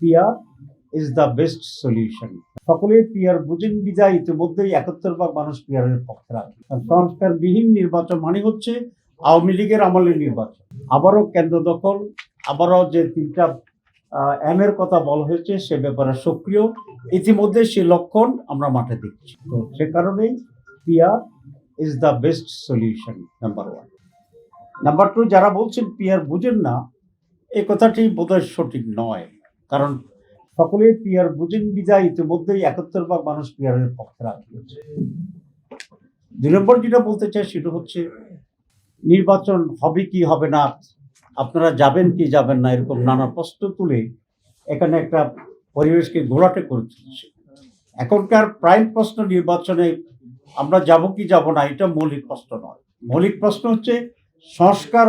Peer is the best solution. সকলে পিয়ার বুঝেন বিদায় ইতিমধ্যেই 71 ভাগ মানুষ পিয়ারের পক্ষে রাখে। সংস্কারবিহীন নির্বাচন মানে হচ্ছে আওয়ামী লীগের আমলের নির্বাচন। আবারও কেন্দ্র দখল, আবারও যে তিনটা এম এর কথা বলা হয়েছে সে ব্যাপারে সক্রিয়, ইতিমধ্যে সে লক্ষণ আমরা মাঠে দেখছি। তো সে কারণেই পিয়ার is the best solution, number 1। Number 2, যারা বলছেন পিয়ার বুঝেন না, এই কথাটি বোধহয় সঠিক নয়। কারণ সকলে পিয়ার বুঝেন বিদায় ইতিমধ্যেই 71 ভাগ মানুষ পিয়ারের পক্ষে রাখিয়েছে। 2 নম্বর যেটা বলতে চাই সেটা হচ্ছে নির্বাচন হবে কি হবে না, আপনারা যাবেন কি যাবেন না, এরকম নানা প্রশ্ন তুলে এখানে একটা পরিবেশকে ঘোলাটে করে তুলছে। এখনকার প্রাইম প্রশ্ন নির্বাচনে আমরা যাব কি যাব না, এটা মৌলিক প্রশ্ন নয়। মৌলিক প্রশ্ন হচ্ছে সংস্কার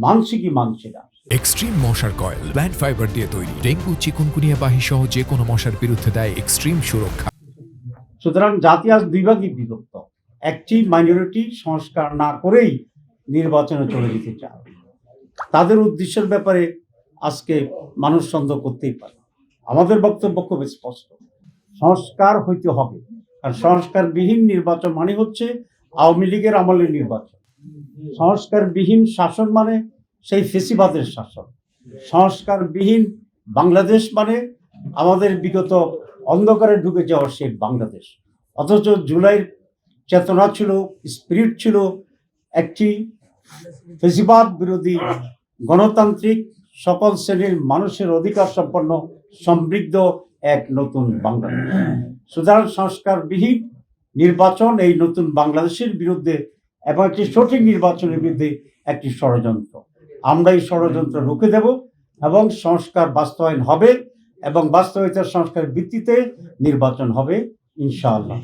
মানছি কি মানছি না। এক্সট্রিম মশার কয়েল প্ল্যান্ট ফাইবার দিয়ে তৈরি, ডেঙ্গু চিকুনগুনিয়া বাহি সহ যে কোনো মশার বিরুদ্ধে দেয় এক্সট্রিম সুরক্ষা। সুতরাং জাতি আজ 2 ভাগে বিভক্ত। একটি মাইনরিটি সংস্কার না করেই নির্বাচনে চলে যেতে চায়। তাদের উদ্দেশ্যের ব্যাপারে আজকে মানুষ সন্দেহ করতেই পারে। আমাদের বক্তব্য খুব স্পষ্ট, সংস্কার হইতে হবে। আর সংস্কারবিহীন নির্বাচন মানে হচ্ছে আওয়ামী লীগের আমলের নির্বাচন। সংস্কারবিহীন শাসন মানে সেই ফেসিবাদের শাসন। সংস্কারবিহীন বাংলাদেশ মানে আমাদের বিগত অন্ধকারে ঢুকে যাওয়ার সেই বাংলাদেশ। অথচ জুলাইয়ের চেতনা ছিল, স্পিরিট ছিল একটি ফেসিবাদ বিরোধী, গণতান্ত্রিক, সকল শ্রেণীর মানুষের অধিকার সম্পন্ন, সমৃদ্ধ এক নতুন বাংলাদেশ। সুতরাং সংস্কারবিহীন নির্বাচন এই নতুন বাংলাদেশের বিরুদ্ধে এবং একটি সঠিক নির্বাচনের বিরুদ্ধে একটি ষড়যন্ত্র। আমরা এই ষড়যন্ত্র রুখে দেব এবং সংস্কার বাস্তবায়ন হবে এবং বাস্তবায়িত সংস্কারের ভিত্তিতে নির্বাচন হবে ইনশাআল্লাহ।